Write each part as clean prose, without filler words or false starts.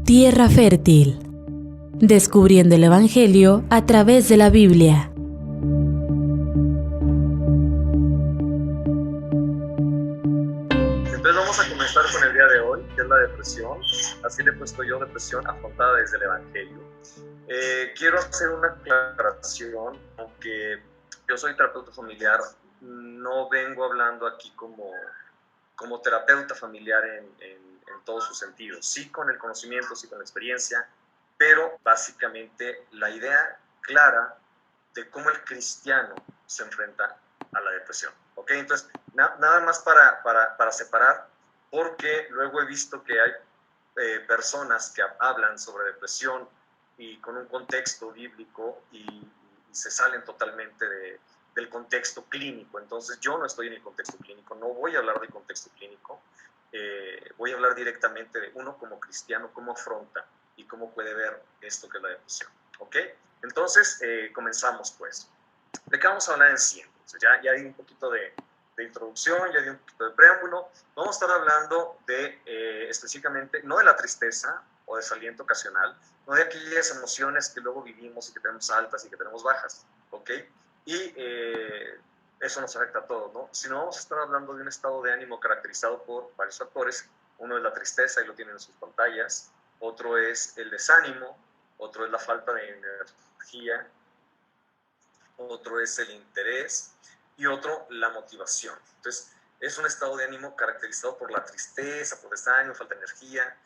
Tierra Fértil. Descubriendo el Evangelio a través de la Biblia. Entonces vamos a comenzar con el día de hoy, que es la depresión. Así le he puesto yo, depresión afrontada desde el Evangelio. Quiero hacer una aclaración, aunque yo soy terapeuta familiar, no vengo hablando aquí como terapeuta familiar en todos sus sentidos. Sí con el conocimiento, sí con la experiencia, pero básicamente la idea clara de cómo el cristiano se enfrenta a la depresión. ¿Ok? Entonces, nada más para separar, porque luego he visto que hay personas que hablan sobre depresión y con un contexto bíblico y se salen totalmente del contexto clínico. Entonces yo no estoy en el contexto clínico, no voy a hablar del contexto clínico, voy a hablar directamente de uno como cristiano, cómo afronta y cómo puede ver esto que es la depresión. ¿Ok? Entonces comenzamos pues. ¿De qué vamos a hablar en sí? Entonces, ya di un poquito de introducción, ya di un poquito de preámbulo. Vamos a estar hablando de específicamente, no de la tristeza o desaliento ocasional, no de aquellas emociones que luego vivimos y que tenemos altas y que tenemos bajas, ¿ok? Y eso nos afecta a todos, ¿no? Sino vamos a estar hablando de un estado de ánimo caracterizado por varios factores. Uno es la tristeza, y lo tienen en sus pantallas. Otro es el desánimo. Otro es la falta de energía. Otro es el interés y otro la motivación. Entonces, es un estado de ánimo caracterizado por la tristeza, por desánimo, falta de energía,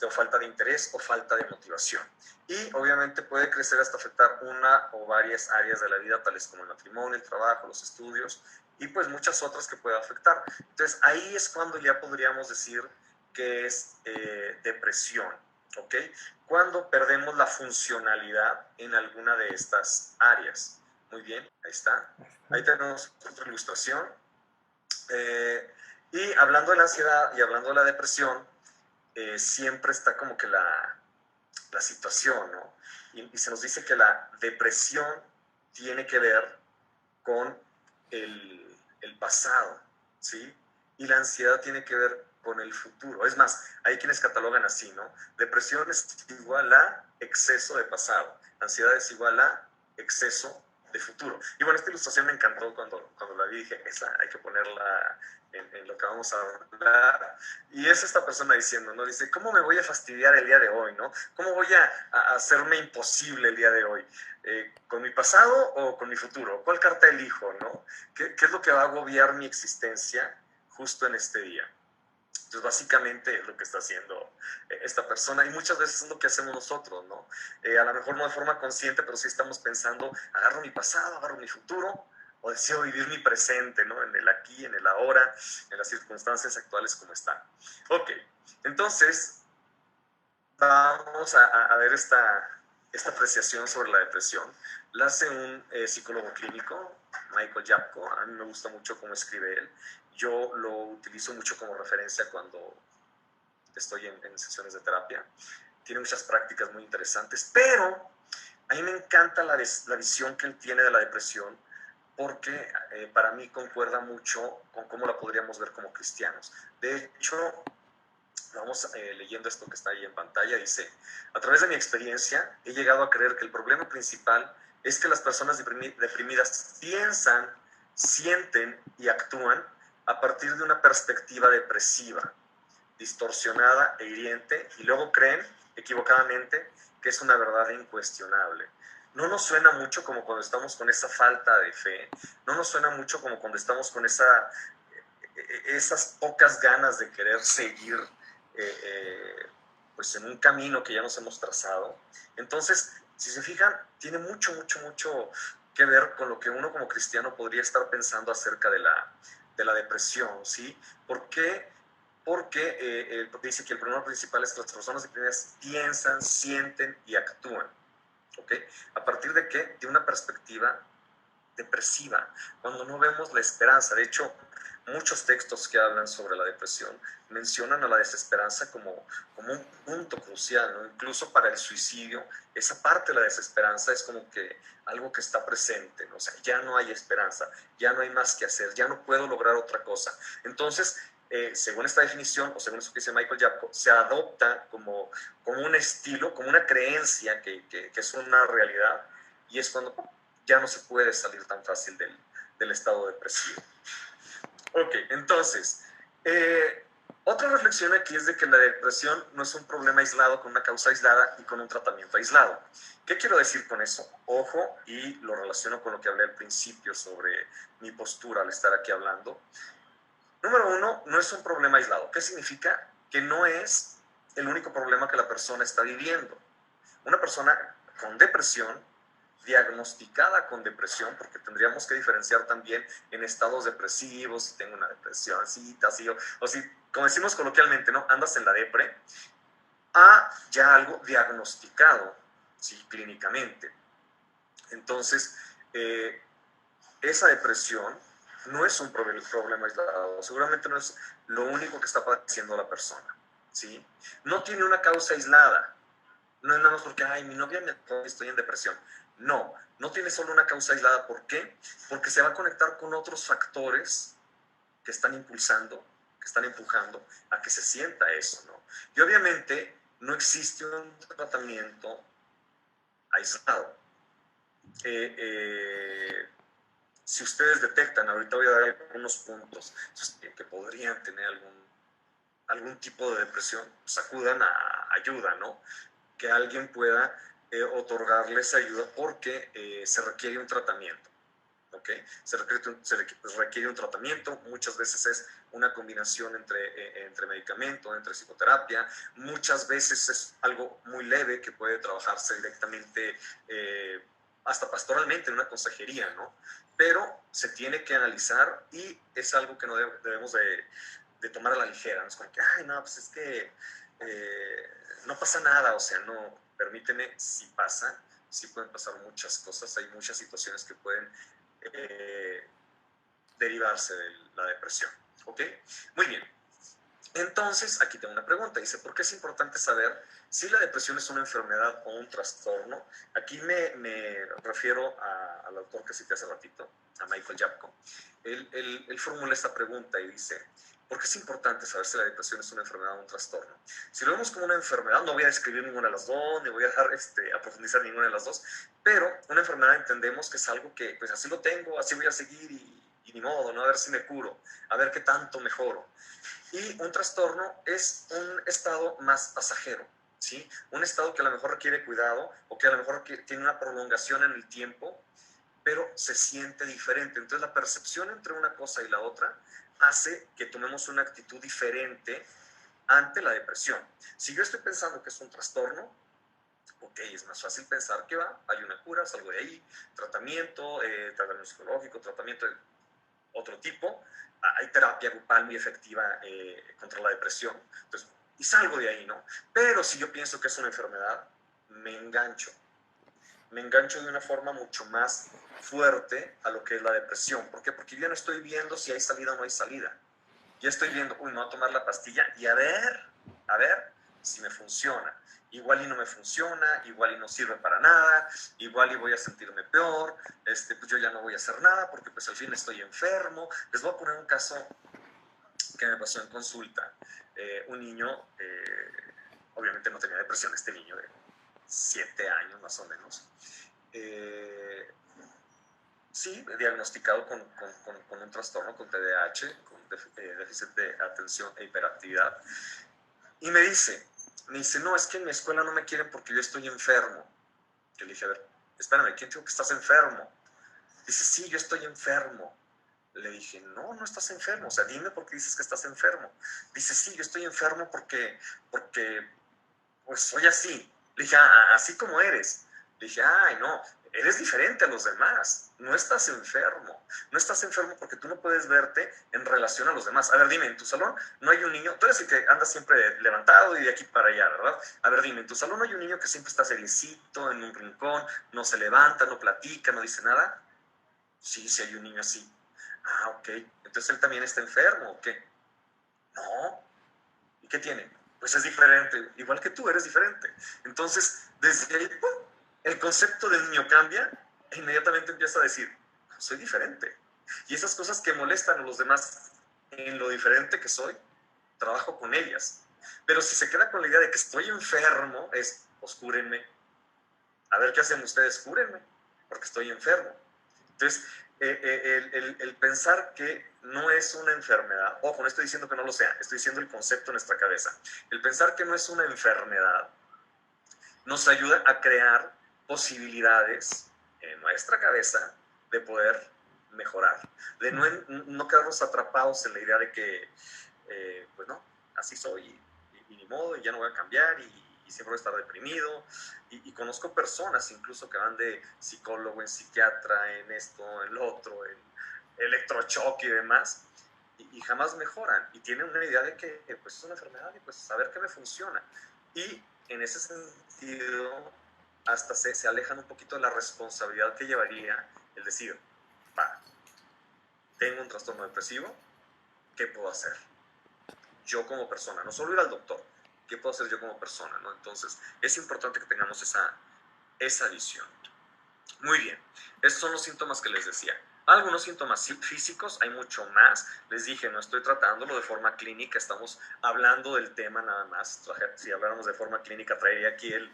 o falta de interés o falta de motivación. Y obviamente puede crecer hasta afectar una o varias áreas de la vida, tales como el matrimonio, el trabajo, los estudios y pues muchas otras que puede afectar. Entonces, ahí es cuando ya podríamos decir que es depresión, ¿ok? Cuando perdemos la funcionalidad en alguna de estas áreas. Muy bien, ahí está. Ahí tenemos otra ilustración. Y hablando de la ansiedad y hablando de la depresión, siempre está como que la situación, ¿no? Y se nos dice que la depresión tiene que ver con el pasado, ¿sí? Y la ansiedad tiene que ver con el futuro. Es más, hay quienes catalogan así, ¿no? Depresión es igual a exceso de pasado. Ansiedad es igual a exceso de futuro. Y bueno, esta ilustración me encantó cuando la vi, dije, esa hay que ponerla en lo que vamos a hablar. Y es esta persona diciendo, ¿no? Dice, ¿cómo me voy a fastidiar el día de hoy, ¿no? ¿Cómo voy a hacerme imposible el día de hoy? ¿Con mi pasado o con mi futuro? ¿Cuál carta elijo, no? ¿Qué es lo que va a agobiar mi existencia justo en este día? Entonces, básicamente lo que está haciendo esta persona, y muchas veces es lo que hacemos nosotros, ¿no? A lo mejor no de forma consciente, pero sí estamos pensando, agarro mi pasado, agarro mi futuro, o deseo vivir mi presente, ¿no? En el aquí, en el ahora, en las circunstancias actuales como están. Ok, entonces, vamos a ver esta apreciación sobre la depresión. La hace un psicólogo clínico, Michael Yapko. A mí me gusta mucho cómo escribe él. Yo lo utilizo mucho como referencia cuando estoy en sesiones de terapia. Tiene muchas prácticas muy interesantes, pero a mí me encanta la visión que él tiene de la depresión, porque para mí concuerda mucho con cómo la podríamos ver como cristianos. De hecho, vamos leyendo esto que está ahí en pantalla, dice, a través de mi experiencia he llegado a creer que el problema principal es que las personas deprimidas piensan, sienten y actúan a partir de una perspectiva depresiva, distorsionada e hiriente, y luego creen equivocadamente que es una verdad incuestionable. No nos suena mucho como cuando estamos con esa falta de fe, no nos suena mucho como cuando estamos con esas pocas ganas de querer seguir pues en un camino que ya nos hemos trazado. Entonces, si se fijan, tiene mucho que ver con lo que uno como cristiano podría estar pensando acerca de la depresión, ¿sí? ¿Por qué? Porque dice que el problema principal es que las personas deprimidas piensan, sienten y actúan, ¿ok? ¿A partir de qué? De una perspectiva depresiva, cuando no vemos la esperanza. De hecho, muchos textos que hablan sobre la depresión mencionan a la desesperanza como un punto crucial, ¿no? Incluso para el suicidio, esa parte de la desesperanza es como que algo que está presente, ¿no? O sea, ya no hay esperanza, ya no hay más que hacer, ya no puedo lograr otra cosa. Entonces, según esta definición, o según eso que dice Michael Yapko, se adopta como un estilo, como una creencia que es una realidad, y es cuando ya no se puede salir tan fácil del estado depresivo. Ok, entonces, otra reflexión aquí es de que la depresión no es un problema aislado con una causa aislada y con un tratamiento aislado. ¿Qué quiero decir con eso? Ojo, y lo relaciono con lo que hablé al principio sobre mi postura al estar aquí hablando. Número uno, no es un problema aislado. ¿Qué significa? Que no es el único problema que la persona está viviendo. Una persona con depresión, diagnosticada con depresión, porque tendríamos que diferenciar también en estados depresivos, si tengo una depresión, así, o si, como decimos coloquialmente, ¿no? Andas en la depre, a ya algo diagnosticado, ¿sí? Clínicamente. Entonces, esa depresión no es un problema aislado, seguramente no es lo único que está padeciendo la persona, ¿sí? No tiene una causa aislada, no es nada más porque, ay, mi novia me dijo que estoy en depresión. No, no tiene solo una causa aislada. ¿Por qué? Porque se va a conectar con otros factores que están impulsando, que están empujando a que se sienta eso, ¿no? Y obviamente no existe un tratamiento aislado. Si ustedes detectan, ahorita voy a dar algunos puntos que podrían tener algún tipo de depresión, pues acudan a ayuda, ¿no? Que alguien pueda otorgarles ayuda porque se requiere un tratamiento, ¿ok? Se requiere un tratamiento, muchas veces es una combinación entre medicamento, entre psicoterapia, muchas veces es algo muy leve que puede trabajarse directamente, hasta pastoralmente en una consejería, ¿no? Pero se tiene que analizar y es algo que no debemos de tomar a la ligera, ¿no? Es como que, ay, no, pues es que no pasa nada, o sea, no, permíteme, si pasa, sí pueden pasar muchas cosas, hay muchas situaciones que pueden derivarse de la depresión, ¿ok? Muy bien. Entonces, aquí tengo una pregunta, dice, ¿por qué es importante saber si la depresión es una enfermedad o un trastorno? Aquí me refiero al autor que cité hace ratito, a Michael Yapko. Él formula esta pregunta y dice, ¿por qué es importante saber si la depresión es una enfermedad o un trastorno? Si lo vemos como una enfermedad, no voy a describir ninguna de las dos, ni voy a dejar a profundizar ninguna de las dos, pero una enfermedad entendemos que es algo que, pues así lo tengo, así voy a seguir y ni modo, ¿no? A ver si me curo, a ver qué tanto mejoro. Y un trastorno es un estado más pasajero, ¿sí? Un estado que a lo mejor requiere cuidado o que a lo mejor tiene una prolongación en el tiempo, pero se siente diferente. Entonces la percepción entre una cosa y la otra hace que tomemos una actitud diferente ante la depresión. Si yo estoy pensando que es un trastorno, ok, es más fácil pensar que hay una cura, salgo de ahí, tratamiento psicológico, tratamiento de otro tipo, hay terapia grupal muy efectiva contra la depresión, entonces, y salgo de ahí, ¿no? Pero si yo pienso que es una enfermedad, me engancho de una forma mucho más fuerte a lo que es la depresión. ¿Por qué? Porque yo ya no estoy viendo si hay salida o no hay salida. Ya estoy viendo, uy, me voy a tomar la pastilla y a ver si me funciona. Igual y no me funciona, igual y no sirve para nada, igual y voy a sentirme peor, pues yo ya no voy a hacer nada porque pues al fin estoy enfermo. Les voy a poner un caso que me pasó en consulta. Un niño, obviamente no tenía depresión, este niño de 7 años más o menos, sí, diagnosticado con un trastorno, con TDAH, con déficit de atención e hiperactividad. Y me dice, no, es que en mi escuela no me quieren porque yo estoy enfermo. Yo le dije, a ver, espérame, ¿quién dijo que estás enfermo? Dice, sí, yo estoy enfermo. Le dije, no, no estás enfermo, o sea, dime por qué dices que estás enfermo. Dice, sí, yo estoy enfermo porque pues soy así. Le dije, así como eres. Le dije, ay, no, eres diferente a los demás. No estás enfermo. No estás enfermo porque tú no puedes verte en relación a los demás. A ver, dime, en tu salón no hay un niño, tú eres el que anda siempre levantado y de aquí para allá, ¿verdad? A ver, dime, en tu salón no hay un niño que siempre está seriecito, en un rincón, no se levanta, no platica, no dice nada. Sí, sí hay un niño así. Ah, ok. Entonces él también está enfermo, ¿o qué? No. ¿Y qué tiene? Pues es diferente, igual que tú, eres diferente. Entonces, desde ahí, ¡pum!, el concepto del niño cambia e inmediatamente empieza a decir, soy diferente. Y esas cosas que molestan a los demás en lo diferente que soy, trabajo con ellas. Pero si se queda con la idea de que estoy enfermo, pues cúrenme. A ver qué hacen ustedes, cúrenme, porque estoy enfermo. Entonces, el pensar que no es una enfermedad, ojo, no estoy diciendo que no lo sea, estoy diciendo el concepto en nuestra cabeza. El pensar que no es una enfermedad nos ayuda a crear posibilidades en nuestra cabeza de poder mejorar, de no quedarnos atrapados en la idea de que, pues no, así soy y ni modo, y ya no voy a cambiar y siempre voy a estar deprimido. Y conozco personas incluso que van de psicólogo en psiquiatra, en esto, en lo otro, en electrochoque y demás, y jamás mejoran. Y tienen una idea de que pues es una enfermedad y pues a ver qué me funciona. Y en ese sentido, hasta se alejan un poquito de la responsabilidad que llevaría el decir, va, tengo un trastorno depresivo, ¿qué puedo hacer? Yo como persona, no solo ir al doctor, ¿qué puedo hacer yo como persona? ¿no? Entonces, es importante que tengamos esa visión. Muy bien, estos son los síntomas que les decía. Algunos síntomas físicos, hay mucho más. Les dije, no estoy tratándolo de forma clínica, estamos hablando del tema nada más. Si habláramos de forma clínica, traería aquí el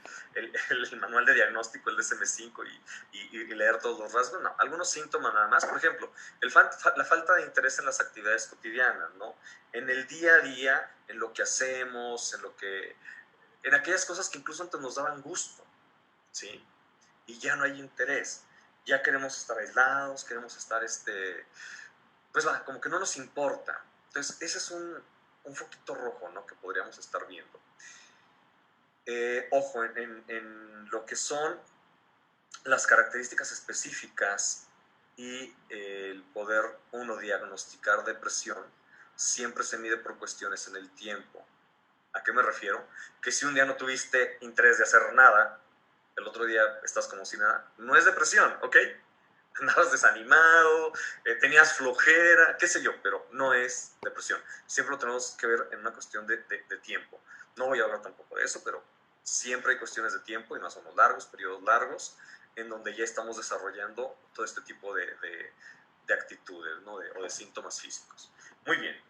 manual de diagnóstico, el DSM-5 y leer todos los rasgos. No, algunos síntomas nada más. Por ejemplo, la falta de interés en las actividades cotidianas, ¿no? En el día a día, en lo que hacemos, en aquellas cosas que incluso antes nos daban gusto, ¿sí? Y ya no hay interés, ya queremos estar aislados, queremos estar, pues va, como que no nos importa. Entonces, ese es un foquito rojo, ¿no? Que podríamos estar viendo. Ojo, en lo que son las características específicas y el poder uno diagnosticar depresión, siempre se mide por cuestiones en el tiempo. ¿A qué me refiero? Que si un día no tuviste interés de hacer nada, el otro día estás como si nada, no es depresión, ¿ok? Andabas desanimado, tenías flojera, qué sé yo, pero no es depresión. Siempre lo tenemos que ver en una cuestión de tiempo. No voy a hablar tampoco de eso, pero siempre hay cuestiones de tiempo y no son largos, periodos largos, en donde ya estamos desarrollando todo este tipo de actitudes, ¿no? O de síntomas físicos. Muy bien.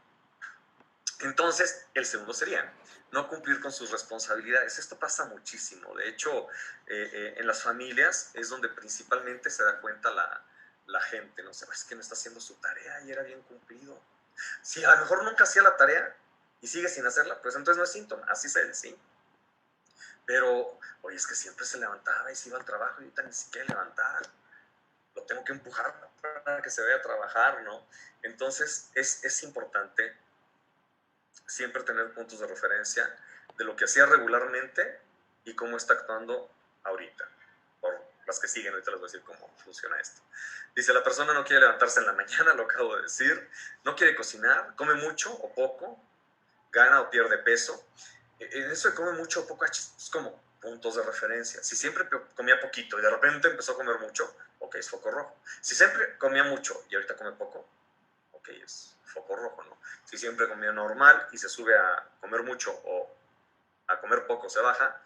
Entonces, el segundo sería no cumplir con sus responsabilidades. Esto pasa muchísimo. De hecho, en las familias es donde principalmente se da cuenta la gente, ¿no? Es que no está haciendo su tarea y era bien cumplido. Si a lo mejor nunca hacía la tarea y sigue sin hacerla, pues entonces no es síntoma, así se sí. Pero, oye, es que siempre se levantaba y se iba al trabajo y ahorita ni siquiera levantar. Lo tengo que empujar para que se vaya a trabajar, ¿no? Entonces, es importante siempre tener puntos de referencia de lo que hacía regularmente y cómo está actuando ahorita. Por las que siguen, ahorita les voy a decir cómo funciona esto. Dice, la persona no quiere levantarse en la mañana, lo acabo de decir, no quiere cocinar, come mucho o poco, gana o pierde peso. En eso de come mucho o poco es como puntos de referencia. Si siempre comía poquito y de repente empezó a comer mucho, ok, es foco rojo. Si siempre comía mucho y ahorita come poco, ok, es foco rojo, ¿no? Si siempre comía normal y se sube a comer mucho o a comer poco se baja,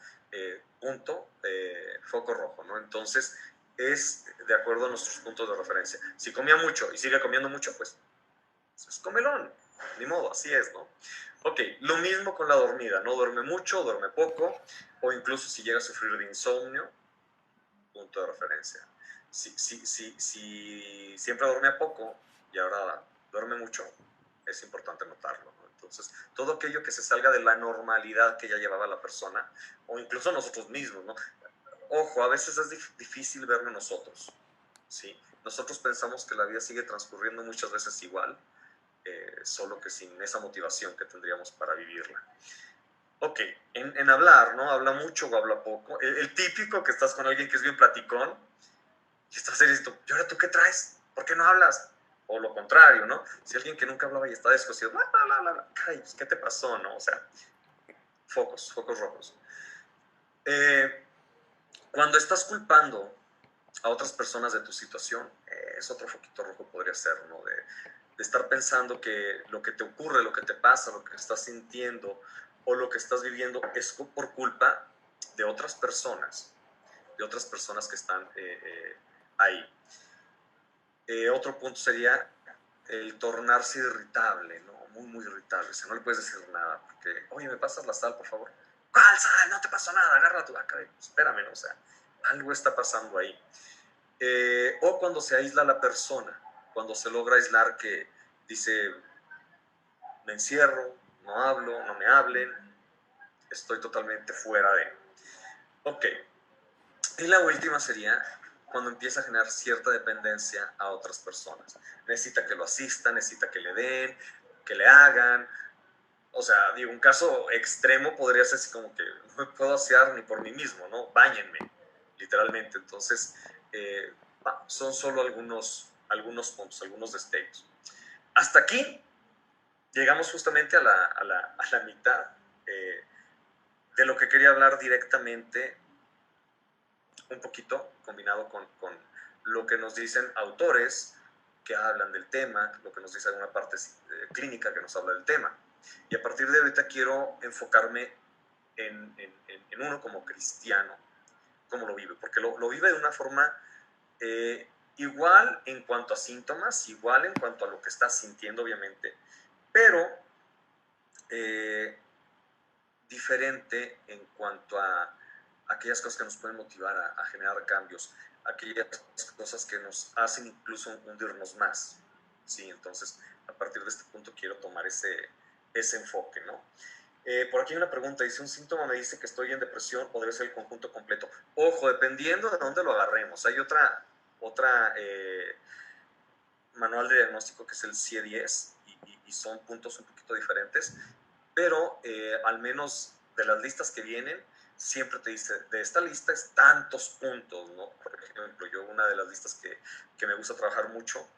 punto, foco rojo, ¿no? Entonces, es de acuerdo a nuestros puntos de referencia. Si comía mucho y sigue comiendo mucho, pues es comelón, ni modo, así es, ¿no? Ok, lo mismo con la dormida, no duerme mucho, duerme poco, o incluso si llega a sufrir de insomnio, punto de referencia. Si siempre dormía poco y ahora duerme mucho, es importante notarlo, ¿no? Entonces, todo aquello que se salga de la normalidad que ya llevaba la persona, o incluso nosotros mismos, ¿no? Ojo, a veces es difícil verlo nosotros, ¿sí? Nosotros pensamos que la vida sigue transcurriendo muchas veces igual, solo que sin esa motivación que tendríamos para vivirla. Ok, en hablar, ¿no? Habla mucho o habla poco. El típico que estás con alguien que es bien platicón y estás diciendo, ¿y ahora tú qué traes? ¿Por qué no hablas? O lo contrario, ¿no? Si alguien que nunca hablaba y está descosido, bla, bla, bla, bla, caray, pues, ¿qué te pasó, no? O sea, focos rojos. Cuando estás culpando a otras personas de tu situación, es otro foquito rojo podría ser, ¿no? De estar pensando que lo que te ocurre, lo que te pasa, lo que estás sintiendo o lo que estás viviendo es por culpa de otras personas que están ahí. Otro punto sería el tornarse irritable, ¿no? muy, muy irritable. O sea, no le puedes decir nada, porque, oye, ¿me pasas la sal, por favor? ¿Cuál sal? No te pasó nada, agarra tu vaca. Espérame, ¿no? O sea, algo está pasando ahí. O cuando se aísla la persona, cuando se logra aislar, que dice, me encierro, no hablo, no me hablen, estoy totalmente fuera de. Ok. Y la última sería cuando empieza a generar cierta dependencia a otras personas. Necesita que lo asistan, necesita que le den, que le hagan. O sea, digo, un caso extremo podría ser así como que no me puedo asear ni por mí mismo, ¿no? Báñenme, literalmente. Entonces, son solo algunos puntos, algunos destellos. Hasta aquí llegamos justamente a la mitad de lo que quería hablar directamente, un poquito combinado con lo que nos dicen autores que hablan del tema, lo que nos dice alguna parte clínica que nos habla del tema. Y a partir de ahorita quiero enfocarme en uno como cristiano, cómo lo vive, porque lo vive de una forma igual en cuanto a síntomas, igual en cuanto a lo que está sintiendo, obviamente, pero diferente en cuanto a aquellas cosas que nos pueden motivar a generar cambios, aquellas cosas que nos hacen incluso hundirnos más. ¿Sí? Entonces, a partir de este punto quiero tomar ese enfoque, ¿no? Por aquí hay una pregunta, dice, un síntoma me dice que estoy en depresión o debe ser el conjunto completo. Ojo, dependiendo de dónde lo agarremos. Hay otra manual de diagnóstico que es el CIE-10 y son puntos un poquito diferentes, pero al menos de las listas que vienen, siempre te dice, de esta lista es tantos puntos, ¿no? Por ejemplo, yo una de las listas que me gusta trabajar mucho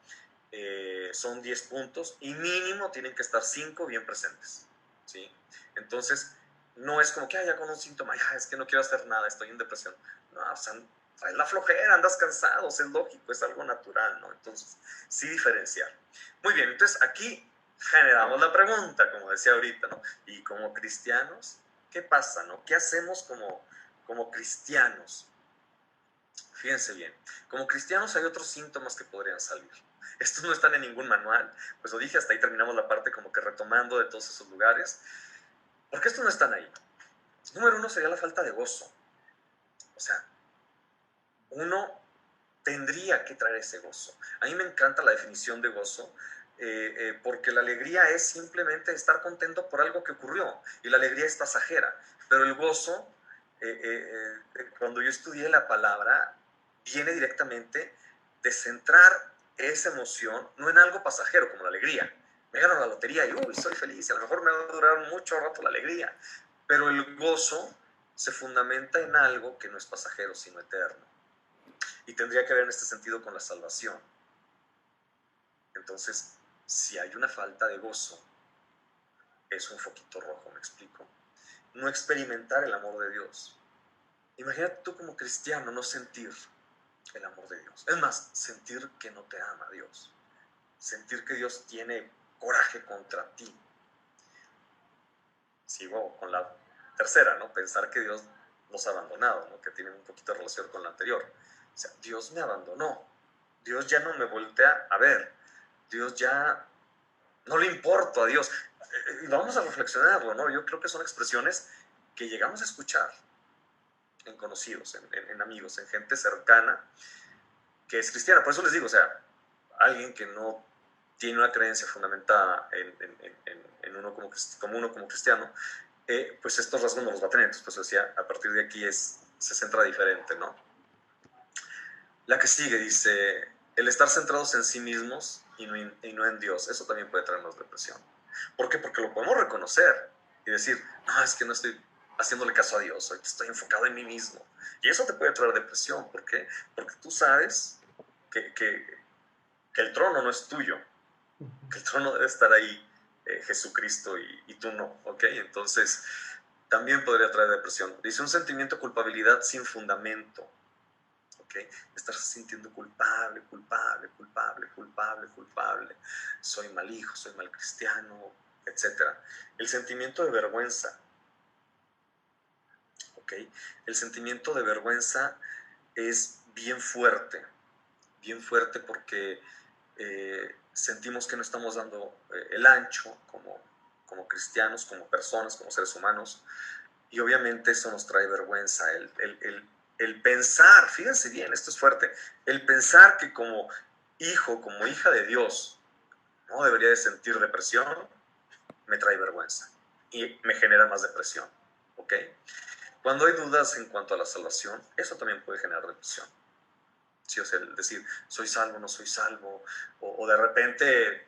son 10 puntos y mínimo tienen que estar 5 bien presentes, ¿sí? Entonces, no es como que ya con un síntoma, ya es que no quiero hacer nada, estoy en depresión. No, o sea, traes la flojera, andas cansado, es lógico, es algo natural, ¿no? Entonces, sí diferenciar. Muy bien, entonces aquí generamos la pregunta, como decía ahorita, ¿no? Y como cristianos, ¿qué pasa, no? ¿Qué hacemos como cristianos? Fíjense bien, como cristianos hay otros síntomas que podrían salir. Estos no están en ningún manual, pues lo dije, hasta ahí terminamos la parte como que retomando de todos esos lugares, porque estos no están ahí. Número 1 sería la falta de gozo. O sea, uno tendría que traer ese gozo. A mí me encanta la definición de gozo, porque la alegría es simplemente estar contento por algo que ocurrió, y la alegría es pasajera, pero el gozo, cuando yo estudié la palabra, viene directamente de centrar esa emoción no en algo pasajero como la alegría. Me gano la lotería y soy feliz, y a lo mejor me va a durar mucho rato la alegría, pero el gozo se fundamenta en algo que no es pasajero, sino eterno. Y tendría que ver en este sentido con la salvación. Entonces, si hay una falta de gozo, es un foquito rojo, ¿me explico? No experimentar el amor de Dios. Imagínate tú como cristiano no sentir el amor de Dios. Es más, sentir que no te ama Dios. Sentir que Dios tiene coraje contra ti. Sigo con la tercera, ¿no? Pensar que Dios nos ha abandonado, ¿no? Que tiene un poquito de relación con la anterior. O sea, Dios me abandonó. Dios ya no me voltea a ver. Dios ya no le importo a Dios. Y vamos a reflexionarlo, ¿no? Yo creo que son expresiones que llegamos a escuchar en conocidos, en amigos, en gente cercana que es cristiana. Por eso les digo, o sea, alguien que no tiene una creencia fundamentada en uno como uno como cristiano, pues estos rasgos no los va a tener. Entonces, pues decía, a partir de aquí se centra diferente, ¿no? La que sigue dice, el estar centrados en sí mismos y no en Dios, eso también puede traernos depresión. ¿Por qué? Porque lo podemos reconocer y decir, no, es que no estoy haciéndole caso a Dios, estoy enfocado en mí mismo. Y eso te puede traer depresión. ¿Por qué? Porque tú sabes que el trono no es tuyo, que el trono debe estar ahí Jesucristo y tú no, ¿ok? Entonces, también podría traer depresión. Dice, un sentimiento de culpabilidad sin fundamento. ¿Okay? Estarse sintiendo culpable, soy mal hijo, soy mal cristiano, etc. El sentimiento de vergüenza, ¿okay? El sentimiento de vergüenza es bien fuerte porque sentimos que no estamos dando el ancho como cristianos, como personas, como seres humanos, y obviamente eso nos trae vergüenza, el pensar, fíjense bien, esto es fuerte, el pensar que como hijo, como hija de Dios, no debería de sentir depresión, me trae vergüenza y me genera más depresión, ¿ok? Cuando hay dudas en cuanto a la salvación, eso también puede generar depresión. Sí, o sea, el decir, soy salvo, no soy salvo, o de repente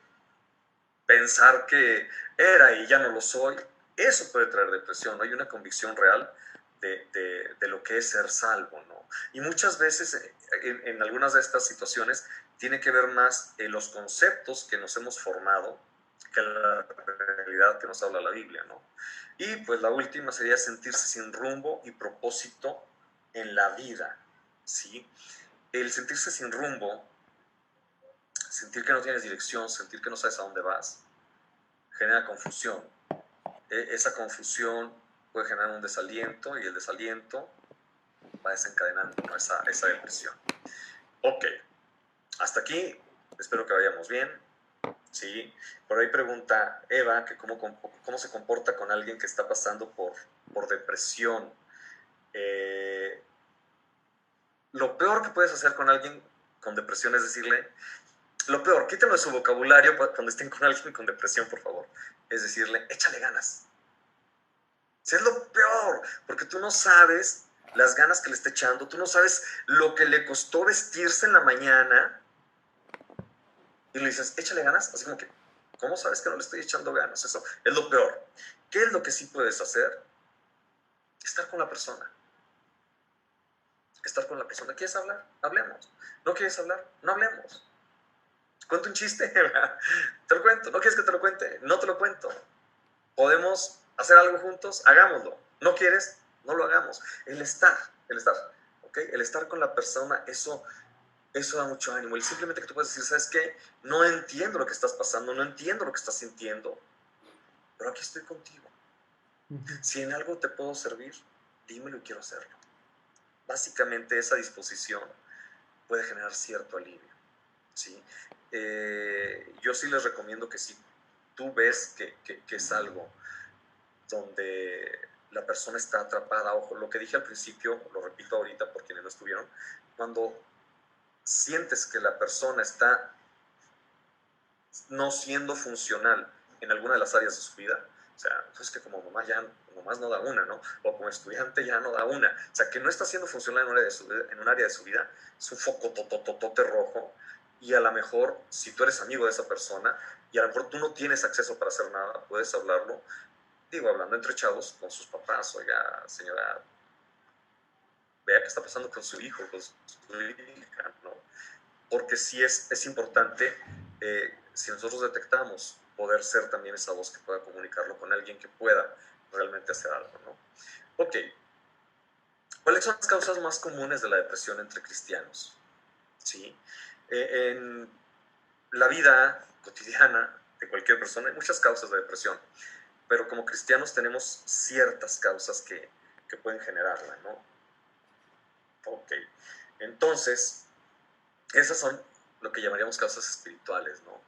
pensar que era y ya no lo soy, eso puede traer depresión. No hay una convicción real de lo que es ser salvo, ¿no? Y muchas veces en algunas de estas situaciones tiene que ver más los conceptos que nos hemos formado que la realidad que nos habla la Biblia, ¿no? Y pues la última sería sentirse sin rumbo y propósito en la vida, ¿sí? El sentirse sin rumbo, sentir que no tienes dirección, sentir que no sabes a dónde vas, genera confusión. Esa confusión puede generar un desaliento y el desaliento va desencadenando, ¿no? esa depresión. Ok, hasta aquí espero que vayamos bien. Sí, por ahí pregunta Eva que cómo se comporta con alguien que está pasando por depresión. Lo peor que puedes hacer con alguien con depresión es decirle, lo peor, quítenlo de su vocabulario cuando estén con alguien con depresión, por favor, es decirle, échale ganas. Si es lo peor, porque tú no sabes las ganas que le está echando, tú no sabes lo que le costó vestirse en la mañana y le dices, échale ganas, así como que, ¿cómo sabes que no le estoy echando ganas? Eso es lo peor. ¿Qué es lo que sí puedes hacer? Estar con la persona. Estar con la persona. ¿Quieres hablar? Hablemos. ¿No quieres hablar? No hablemos. ¿Cuento un chiste? Te lo cuento. ¿No quieres que te lo cuente? No te lo cuento. ¿Podemos hacer algo juntos? Hagámoslo. ¿No quieres? No lo hagamos. El estar, ¿ok? El estar con la persona, eso da mucho ánimo. Y simplemente que tú puedes decir, ¿sabes qué? No entiendo lo que estás pasando, no entiendo lo que estás sintiendo, pero aquí estoy contigo. Si en algo te puedo servir, dímelo y quiero hacerlo. Básicamente esa disposición puede generar cierto alivio, ¿sí? Yo sí les recomiendo que si tú ves que es algo donde la persona está atrapada, ojo, lo que dije al principio, lo repito ahorita por quienes no estuvieron, cuando sientes que la persona está no siendo funcional en alguna de las áreas de su vida, o sea, es que como mamá ya nomás no da una, ¿no? O como estudiante ya no da una, o sea, que no está siendo funcional en un área de su vida, es un foco totototote rojo, y a lo mejor, si tú eres amigo de esa persona, y a lo mejor tú no tienes acceso para hacer nada, puedes hablarlo, digo, hablando entre chavos, con sus papás, oiga, señora, vea qué está pasando con su hijo, con su hija, ¿no? Porque sí es importante, si nosotros detectamos, poder ser también esa voz que pueda comunicarlo con alguien que pueda realmente hacer algo, ¿no? Ok, ¿cuáles son las causas más comunes de la depresión entre cristianos? ¿Sí? En la vida cotidiana de cualquier persona hay muchas causas de depresión, pero como cristianos tenemos ciertas causas que pueden generarla, ¿no? Ok, entonces, esas son lo que llamaríamos causas espirituales, ¿no?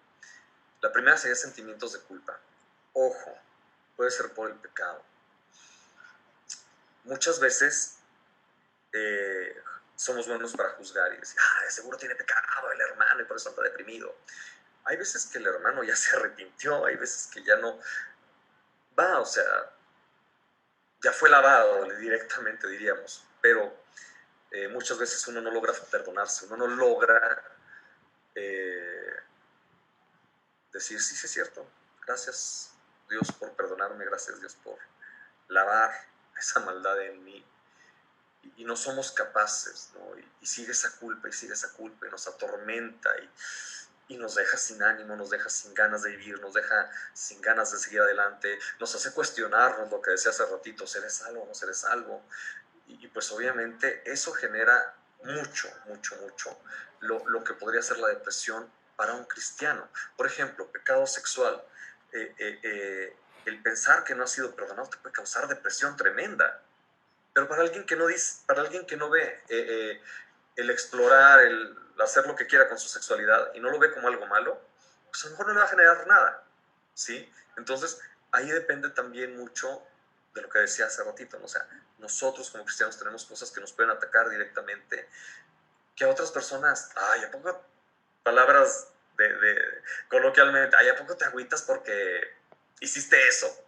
La primera sería sentimientos de culpa. Ojo, puede ser por el pecado. Muchas veces somos buenos para juzgar y decir, de seguro tiene pecado el hermano y por eso está deprimido. Hay veces que el hermano ya se arrepintió, hay veces que ya no va, o sea, ya fue lavado directamente, diríamos, pero muchas veces uno no logra perdonarse, uno no logra decir, sí, sí es cierto, gracias Dios por perdonarme, gracias Dios por lavar esa maldad en mí. Y no somos capaces, ¿no? Y sigue esa culpa, y nos atormenta, y nos deja sin ánimo, nos deja sin ganas de vivir, nos deja sin ganas de seguir adelante, nos hace cuestionarnos lo que decía hace ratito, ¿seré salvo o no seré salvo? Y pues obviamente eso genera mucho lo que podría ser la depresión para un cristiano. Por ejemplo, pecado sexual. El pensar que no ha sido perdonado te puede causar depresión tremenda. Pero para alguien que no dice, para alguien que no ve el explorar, hacer lo que quiera con su sexualidad y no lo ve como algo malo, pues a lo mejor no le va a generar nada, ¿sí? Entonces, ahí depende también mucho de lo que decía hace ratito, ¿no? O sea, nosotros como cristianos tenemos cosas que nos pueden atacar directamente, que a otras personas, ay, ¿a poco palabras coloquialmente, ay, ¿a poco te agüitas porque hiciste eso?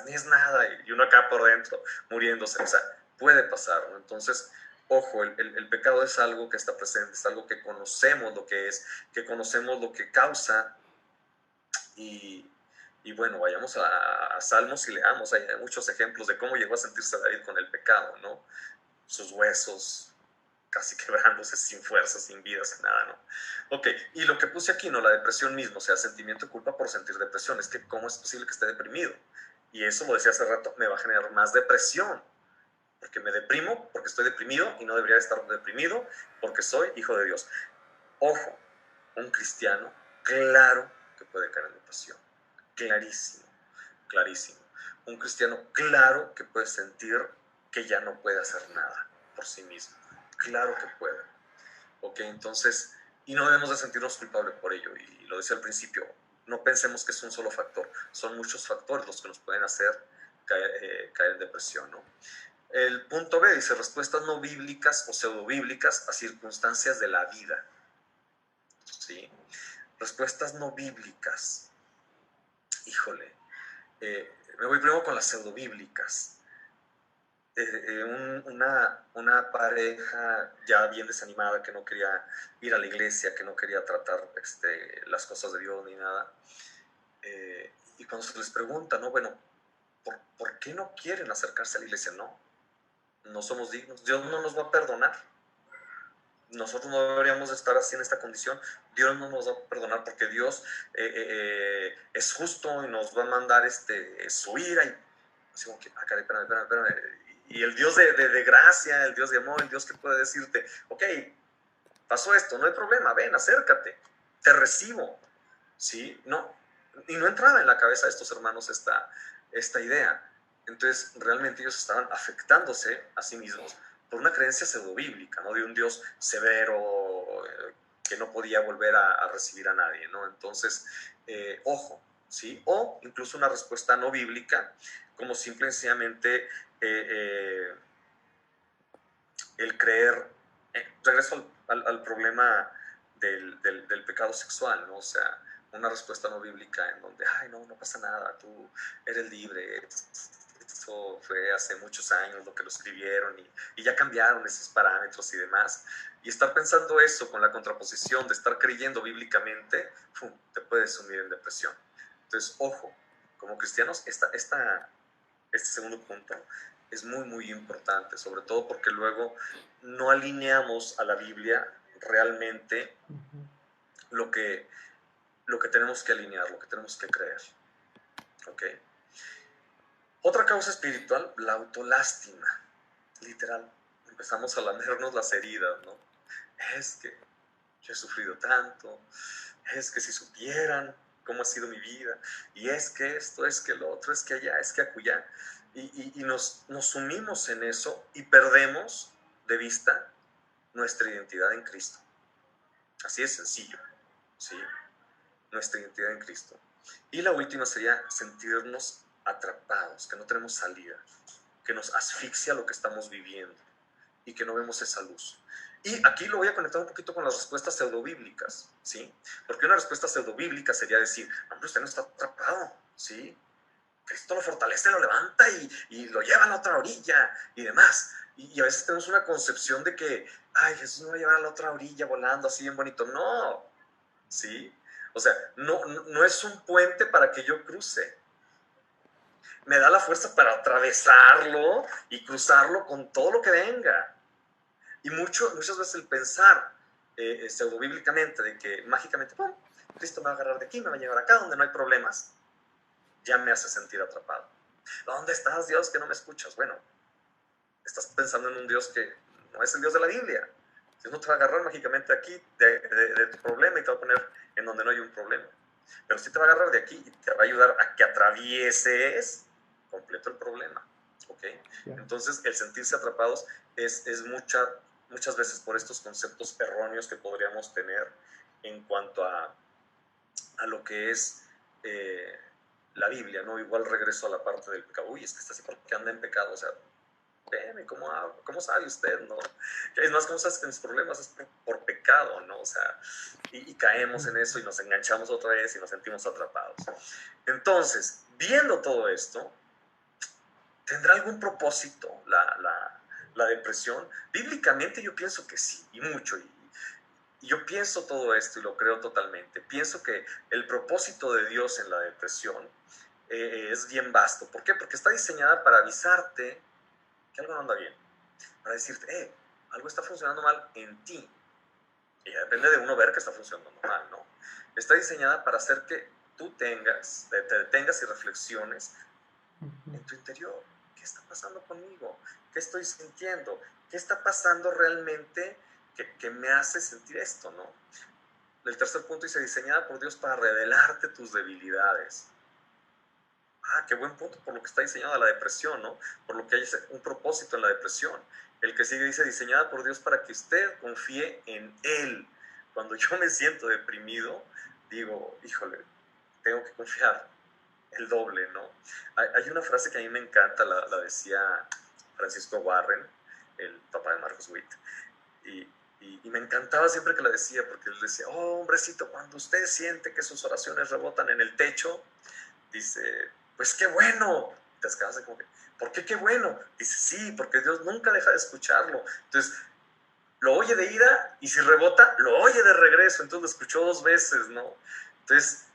Ni es nada, y uno acá por dentro muriéndose, o sea, puede pasar, ¿no? Entonces, ojo, el pecado es algo que está presente, es algo que conocemos lo que es, que conocemos lo que causa, y, y bueno, vayamos a Salmos y leamos, hay muchos ejemplos de cómo llegó a sentirse David con el pecado, ¿no? Sus huesos casi quebrándose, sin fuerza, sin vida, sin nada, ¿no? Ok, y lo que puse aquí, ¿no? La depresión mismo, o sea, sentimiento de culpa por sentir depresión, es que ¿cómo es posible que esté deprimido? Y eso, lo decía hace rato, me va a generar más depresión, porque me deprimo, porque estoy deprimido y no debería estar deprimido, porque soy hijo de Dios. Ojo, un cristiano, claro que puede caer en depresión, clarísimo, clarísimo. Un cristiano, claro que puede sentir que ya no puede hacer nada por sí mismo, claro que puede. Ok, entonces, y no debemos de sentirnos culpables por ello, y lo decía al principio, no pensemos que es un solo factor, son muchos factores los que nos pueden hacer caer en depresión, ¿no? El punto B dice, respuestas no bíblicas o pseudo bíblicas a circunstancias de la vida, ¿sí? Respuestas no bíblicas, híjole, me voy primero con las pseudo bíblicas. Una pareja ya bien desanimada, que no quería ir a la iglesia, que no quería tratar las cosas de Dios ni nada. Y cuando se les pregunta, ¿no? Bueno, ¿por qué no quieren acercarse a la iglesia? No somos dignos, Dios no nos va a perdonar. Nosotros no deberíamos estar así en esta condición. Dios no nos va a perdonar porque Dios es justo y nos va a mandar su ira. Y así como que, caray, espérame. Y el Dios de gracia, el Dios de amor, el Dios que puede decirte, ok, pasó esto, no hay problema, ven, acércate, te recibo, ¿sí? No, y no entraba en la cabeza de estos hermanos esta idea. Entonces, realmente ellos estaban afectándose a sí mismos por una creencia pseudobíblica, ¿no? De un Dios severo, que no podía volver a recibir a nadie, ¿no? Entonces, ojo, ¿sí? O incluso una respuesta no bíblica, como simple y sencillamente el creer, regreso al problema del pecado sexual, ¿no? O sea, una respuesta no bíblica en donde, ay, no pasa nada, tú eres libre, esto fue hace muchos años lo que lo escribieron y ya cambiaron esos parámetros y demás. Y estar pensando eso con la contraposición de estar creyendo bíblicamente, te puedes sumir en depresión. Entonces, ojo, como cristianos, este segundo punto es muy, muy importante, sobre todo porque luego no alineamos a la Biblia realmente lo que tenemos que alinear, lo que tenemos que creer. ¿Ok? Otra causa espiritual, la autolástima. Literal, empezamos a lamernos las heridas, ¿no? Es que yo he sufrido tanto, es que si supieran cómo ha sido mi vida, y es que esto, es que lo otro, es que allá, es que acullá, y nos sumimos en eso y perdemos de vista nuestra identidad en Cristo. Así es sencillo, ¿sí? Nuestra identidad en Cristo. Y la última sería sentirnos atrapados, que no tenemos salida, que nos asfixia lo que estamos viviendo y que no vemos esa luz. Y aquí lo voy a conectar un poquito con las respuestas pseudobíblicas, ¿sí? Porque una respuesta pseudobíblica sería decir, hombre, usted no está atrapado, ¿sí? Cristo lo fortalece, lo levanta y lo lleva a la otra orilla y demás. Y a veces tenemos una concepción de que, ay, Jesús me va a llevar a la otra orilla volando así bien bonito. No, ¿sí? O sea, no es un puente para que yo cruce. Me da la fuerza para atravesarlo y cruzarlo con todo lo que venga. Y muchas veces el pensar pseudobíblicamente de que mágicamente, ¡pum!, Cristo me va a agarrar de aquí, me va a llevar acá donde no hay problemas, ya me hace sentir atrapado. ¿Dónde estás, Dios, que no me escuchas? Bueno, estás pensando en un Dios que no es el Dios de la Biblia. Dios no te va a agarrar mágicamente aquí de tu problema y te va a poner en donde no hay un problema. Pero sí te va a agarrar de aquí y te va a ayudar a que atravieses completo el problema. ¿Ok? Yeah. Entonces, el sentirse atrapados es muchas veces por estos conceptos erróneos que podríamos tener en cuanto a lo que es la Biblia, ¿no? Igual regreso a la parte del pecado. Uy, es que está así porque anda en pecado, o sea, veme, ¿cómo sabe usted, no? Es más, ¿cómo sabes que mis problemas es por pecado, no? O sea, y caemos en eso y nos enganchamos otra vez y nos sentimos atrapados. Entonces, viendo todo esto, ¿tendrá algún propósito la depresión? Bíblicamente yo pienso que sí, y mucho, y yo pienso todo esto y lo creo totalmente. Pienso que el propósito de Dios en la depresión es bien vasto. ¿Por qué? Porque está diseñada para avisarte que algo no anda bien, para decirte, algo está funcionando mal en ti. Y ya depende de uno ver que está funcionando mal, ¿no? Está diseñada para hacer que tú te detengas y reflexiones en tu interior. ¿Qué está pasando conmigo? ¿Qué estoy sintiendo? ¿Qué está pasando realmente que me hace sentir esto, no? El tercer punto dice, diseñada por Dios para revelarte tus debilidades. Qué buen punto, por lo que está diseñada la depresión, ¿no? Por lo que hay un propósito en la depresión. El que sigue dice, diseñada por Dios para que usted confíe en Él. Cuando yo me siento deprimido, digo, híjole, tengo que confiar el doble, ¿no? Hay una frase que a mí me encanta, la decía Francisco Warren, el papá de Marcos Witt, y me encantaba siempre que la decía, porque él decía, oh, hombrecito, cuando usted siente que sus oraciones rebotan en el techo, dice, pues qué bueno. Te quedas como que, ¿por qué qué bueno? Dice, sí, porque Dios nunca deja de escucharlo. Entonces, lo oye de ida y si rebota, lo oye de regreso. Entonces lo escuchó 2 veces, ¿no? Entonces,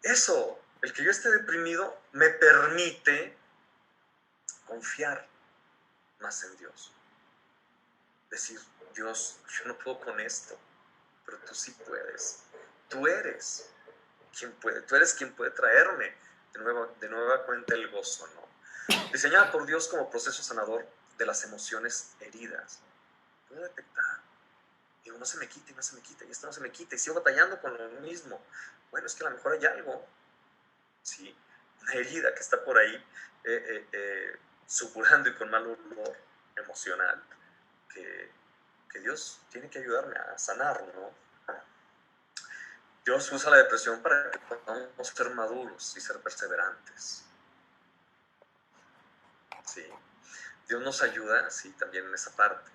eso, el que yo esté deprimido, me permite confiar más en Dios. Decir, Dios, yo no puedo con esto, pero tú sí puedes. Tú eres quien puede, tú eres quien puede traerme de nueva cuenta el gozo, ¿no? Diseñada por Dios como proceso sanador de las emociones heridas. Puedo detectar. Digo, no se me quita y no se me quita, y esto no se me quita, y sigo batallando con lo mismo. Bueno, es que a lo mejor hay algo, ¿sí? Una herida que está por ahí supurando y con mal humor emocional que Dios tiene que ayudarme a sanar, ¿no? Dios usa la depresión para que podamos ser maduros y ser perseverantes. ¿Sí? Dios nos ayuda, sí, también en esa parte.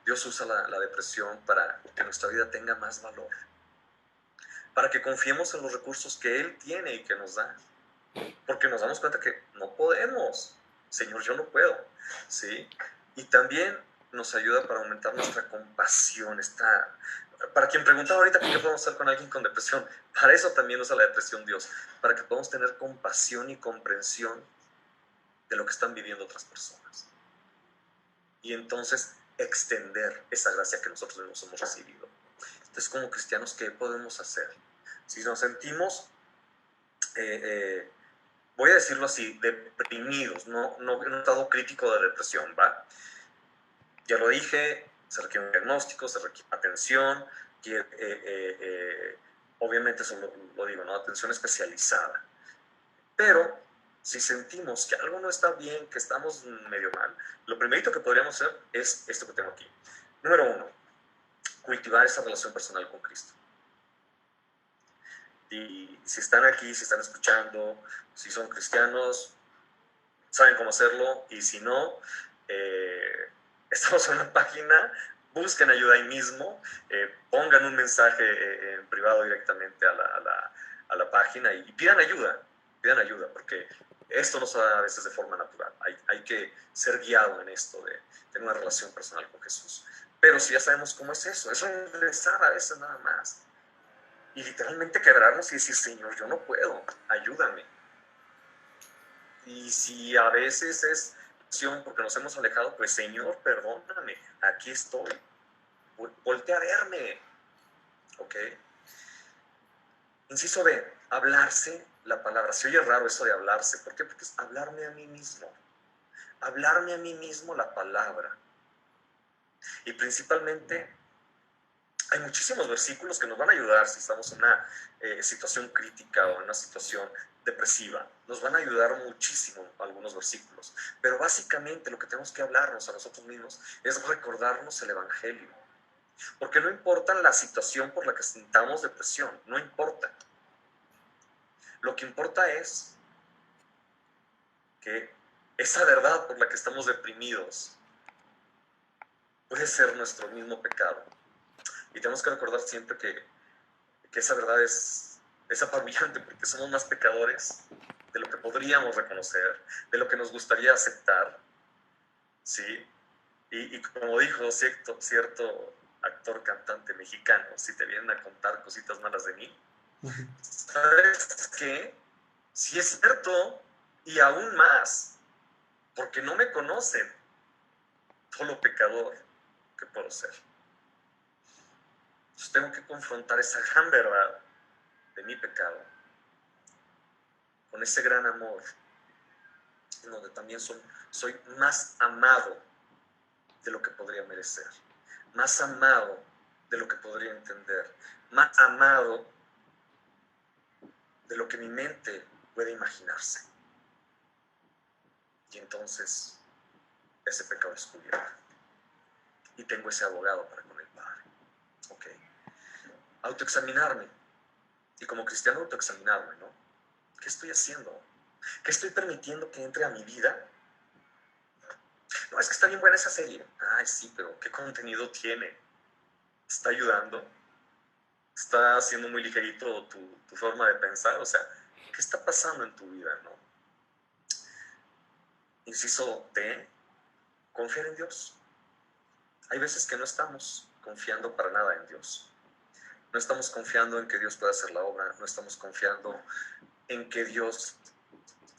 Dios usa la depresión para que nuestra vida tenga más valor, para que confiemos en los recursos que Él tiene y que nos da, porque nos damos cuenta que no podemos. Señor, yo no puedo, ¿sí? Y también nos ayuda para aumentar nuestra compasión. Para quien preguntaba ahorita qué podemos hacer con alguien con depresión, para eso también usa la depresión Dios, para que podamos tener compasión y comprensión de lo que están viviendo otras personas. Y entonces extender esa gracia que nosotros mismos hemos recibido. Entonces, como cristianos, ¿qué podemos hacer? Si nos sentimos, voy a decirlo así, deprimidos, no en un estado crítico de depresión, ¿va? Ya lo dije, se requiere un diagnóstico, se requiere atención, obviamente eso lo digo, ¿no? Atención especializada. Pero si sentimos que algo no está bien, que estamos medio mal, lo primerito que podríamos hacer es esto que tengo aquí. Número 1, cultivar esa relación personal con Cristo. Y si están aquí, si están escuchando, si son cristianos, saben cómo hacerlo. Y si no, estamos en una página, busquen ayuda ahí mismo, pongan un mensaje en privado directamente a la página y pidan ayuda, porque esto no se da a veces de forma natural. Hay que ser guiado en esto de tener una relación personal con Jesús. Pero si ya sabemos cómo es eso regresar a veces nada más. Y literalmente quebrarnos y decir, Señor, yo no puedo, ayúdame. Y si a veces es porque nos hemos alejado, pues Señor, perdóname, aquí estoy, voltea a verme, ¿ok? Inciso B, hablarse la palabra. Se oye raro eso de hablarse, ¿por qué? Porque es hablarme a mí mismo la palabra. Y principalmente hay muchísimos versículos que nos van a ayudar si estamos en una situación crítica o en una situación depresiva. Nos van a ayudar muchísimo algunos versículos. Pero básicamente lo que tenemos que hablarnos a nosotros mismos es recordarnos el Evangelio. Porque no importa la situación por la que sintamos depresión, no importa. Lo que importa es que esa verdad por la que estamos deprimidos puede ser nuestro mismo pecado. Y tenemos que recordar siempre que esa verdad es apabullante, porque somos más pecadores de lo que podríamos reconocer, de lo que nos gustaría aceptar, ¿sí? Y como dijo cierto actor cantante mexicano, si te vienen a contar cositas malas de mí, ¿sabes qué? Sí es cierto, y aún más, porque no me conocen todo lo pecador que puedo ser. Entonces tengo que confrontar esa gran verdad de mi pecado con ese gran amor, en donde también soy más amado de lo que podría merecer, más amado de lo que podría entender, más amado de lo que mi mente puede imaginarse. Y entonces ese pecado es cubierto. Y tengo ese abogado para con el Padre. Ok. Autoexaminarme. Y como cristiano autoexaminarme, ¿no? ¿Qué estoy haciendo? ¿Qué estoy permitiendo que entre a mi vida? No, es que está bien buena esa serie. Ay, sí, pero ¿qué contenido tiene? ¿Está ayudando? ¿Está haciendo muy ligerito tu forma de pensar? O sea, ¿qué está pasando en tu vida, no? Inciso D, confiar en Dios. Hay veces que no estamos confiando para nada en Dios. No estamos confiando en que Dios pueda hacer la obra. No estamos confiando en que Dios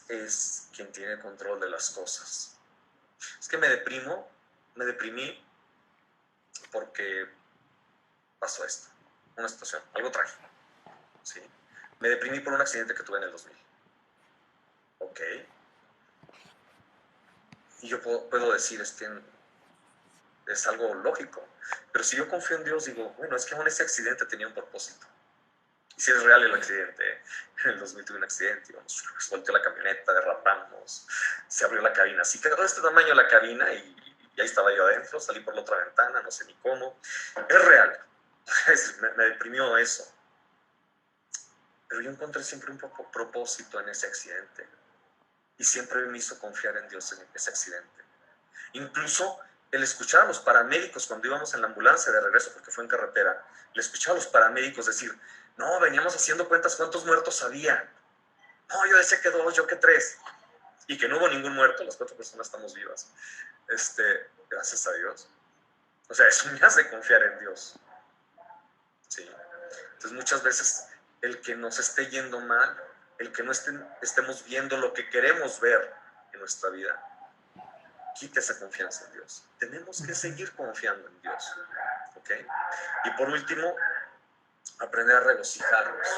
es quien tiene control de las cosas. Es que me deprimí porque pasó esto, una situación, algo trágico, ¿sí? Me deprimí por un accidente que tuve en el 2000. Ok. Y yo puedo decir, es algo lógico. Pero si yo confío en Dios, digo, bueno, es que aún ese accidente tenía un propósito. Y si es real el accidente, en el 2000 tuve un accidente, íbamos, volteó la camioneta, derrapamos, se abrió la cabina. Así quedó de este tamaño la cabina y ahí estaba yo adentro, salí por la otra ventana, no sé ni cómo. Es real. Me deprimió eso. Pero yo encontré siempre un propósito en ese accidente. Y siempre me hizo confiar en Dios en ese accidente. Incluso el escuchar a los paramédicos cuando íbamos en la ambulancia de regreso, porque fue en carretera, le escuchaba a los paramédicos decir, no, veníamos haciendo cuentas cuántos muertos había. No, yo decía que 2, yo que 3. Y que no hubo ningún muerto, las 4 personas estamos vivas. Gracias a Dios. O sea, eso me hace confiar en Dios. Sí. Entonces muchas veces el que nos esté yendo mal, el que no estemos viendo lo que queremos ver en nuestra vida, quita esa confianza en Dios. Tenemos que seguir confiando en Dios. ¿Ok? Y por último, aprender a regocijarnos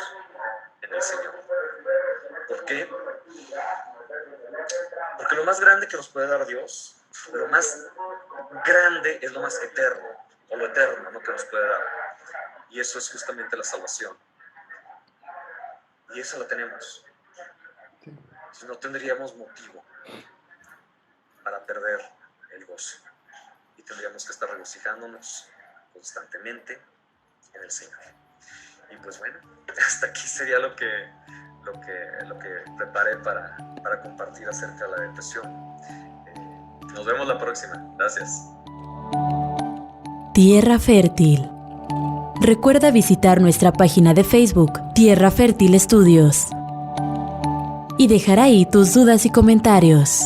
en el Señor. ¿Por qué? Porque lo más grande que nos puede dar Dios, lo más grande es lo más eterno, o lo eterno, ¿no?, que nos puede dar. Y eso es justamente la salvación. Y eso lo tenemos. Si no tendríamos motivo para perder el gozo. Y tendríamos que estar regocijándonos constantemente en el Señor. Y pues bueno, hasta aquí sería lo que preparé para compartir acerca de la depresión. Nos vemos la próxima. Gracias. Tierra Fértil. Recuerda visitar nuestra página de Facebook, Tierra Fértil Estudios, y dejar ahí tus dudas y comentarios.